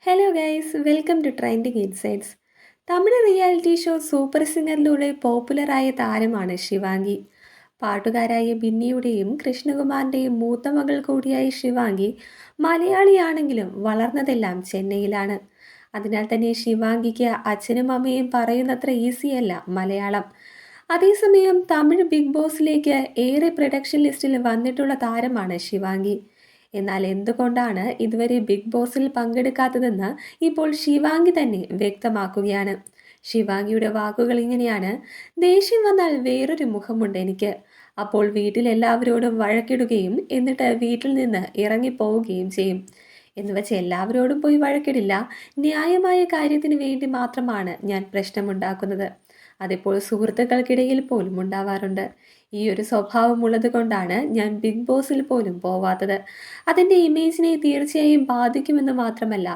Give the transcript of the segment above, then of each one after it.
Hello guys, welcome to trending insights. Tamil reality show super സിംഗറിലൂടെ പോപ്പുലറായ താരമാണ് ശിവാംഗി. പാട്ടുകാരായ ബിന്നിയുടെയും കൃഷ്ണകുമാറിൻ്റെയും മൂത്ത മകൾ കൂടിയായ ശിവാംഗി മലയാളിയാണെങ്കിലും വളർന്നതെല്ലാം ചെന്നൈയിലാണ്. അതിനാൽ തന്നെ ശിവാംഗിക്ക് അച്ഛനും അമ്മയും പറയുന്നത്ര ഈസിയല്ല മലയാളം. അതേസമയം തമിഴ് ബിഗ് ബോസിലേക്ക് ഏറെ പ്രൊഡക്ഷൻ ലിസ്റ്റിൽ വന്നിട്ടുള്ള താരമാണ് ശിവാംഗി. എന്നാൽ എന്തുകൊണ്ടാണ് ഇതുവരെ ബിഗ് ബോസിൽ പങ്കെടുക്കാത്തതെന്ന് ഇപ്പോൾ ശിവാംഗി തന്നെ വ്യക്തമാക്കുകയാണ്. ശിവാംഗിയുടെ വാക്കുകൾ ഇങ്ങനെയാണ്: ദേഷ്യം വന്നാൽ വേറൊരു മുഖമുണ്ട് എനിക്ക്. അപ്പോൾ വീട്ടിലെല്ലാവരോടും വഴക്കിടുകയും എന്നിട്ട് വീട്ടിൽ നിന്ന് ഇറങ്ങിപ്പോവുകയും ചെയ്യും. എന്ന് വെച്ച് എല്ലാവരോടും പോയി വഴക്കിടില്ല. ന്യായമായ കാര്യത്തിന് വേണ്ടി മാത്രമാണ് ഞാൻ പ്രശ്നമുണ്ടാക്കുന്നത്. അതിപ്പോൾ സുഹൃത്തുക്കൾക്കിടയിൽ പോലും ഉണ്ടാവാറുണ്ട്. ഈ ഒരു സ്വഭാവം ഉള്ളത് കൊണ്ടാണ് ഞാൻ ബിഗ് ബോസിൽ പോലും പോവാത്തത്. അതിൻ്റെ ഇമേജിനെ തീർച്ചയായും ബാധിക്കുമെന്ന് മാത്രമല്ല,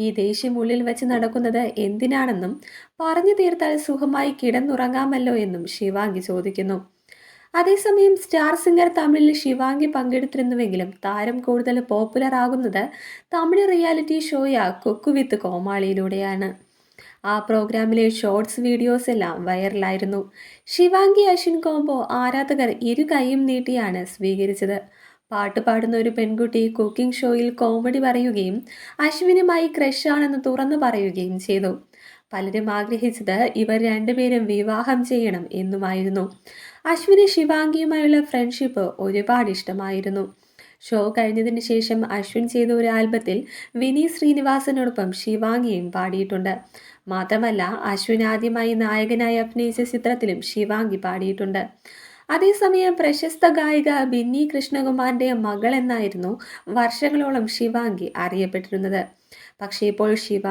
ഈ ദേഷ്യം ഉള്ളിൽ വെച്ച് നടക്കുന്നത് എന്തിനാണെന്നും പറഞ്ഞു തീർത്താൽ സുഖമായി കിടന്നുറങ്ങാമല്ലോ എന്നും ശിവാംഗി ചോദിക്കുന്നു. അതേസമയം സ്റ്റാർ സിംഗർ തമിഴിൽ ശിവാംഗി പങ്കെടുത്തിരുന്നുവെങ്കിലും താരം കൂടുതൽ പോപ്പുലർ ആകുന്നത് തമിഴ് റിയാലിറ്റി ഷോയ കുക്കു വിത്ത് കോമാളിയിലൂടെയാണ്. ആ പ്രോഗ്രാമിലെ ഷോർട്സ് വീഡിയോസ് എല്ലാം വൈറലായിരുന്നു. ശിവാംഗി അശ്വിൻ കോംബോ ആരാധകർ ഇരു കൈയും നീട്ടിയാണ് സ്വീകരിച്ചത്. പാട്ട് പാടുന്ന ഒരു പെൺകുട്ടി കുക്കിംഗ് ഷോയിൽ കോമഡി പറയുകയും അശ്വിനുമായി ക്രഷാണെന്ന് തുറന്നു പറയുകയും ചെയ്തു. പലരും ആഗ്രഹിച്ചത് ഇവർ രണ്ടുപേരും വിവാഹം ചെയ്യണം എന്നുമായിരുന്നു. അശ്വിന് ശിവാംഗിയുമായുള്ള ഫ്രണ്ട്ഷിപ്പ് ഒരുപാട് ഇഷ്ടമായിരുന്നു. ഷോ കഴിഞ്ഞതിന് ശേഷം അശ്വിൻ ചെയ്ത ഒരു ആൽബത്തിൽ വിനീത് ശ്രീനിവാസനോടൊപ്പം ശിവാംഗിയും പാടിയിട്ടുണ്ട്. മാത്രമല്ല, അശ്വിൻ ആദ്യമായി നായകനായി അഭിനയിച്ച ചിത്രത്തിലും ശിവാംഗി പാടിയിട്ടുണ്ട്. അതേസമയം പ്രശസ്ത ഗായിക ബിന്നി കൃഷ്ണകുമാറിന്റെ മകൾ എന്നായിരുന്നു വർഷങ്ങളോളം ശിവാംഗി അറിയപ്പെട്ടിരുന്നത്. പക്ഷേ ഇപ്പോൾ ശിവാംഗി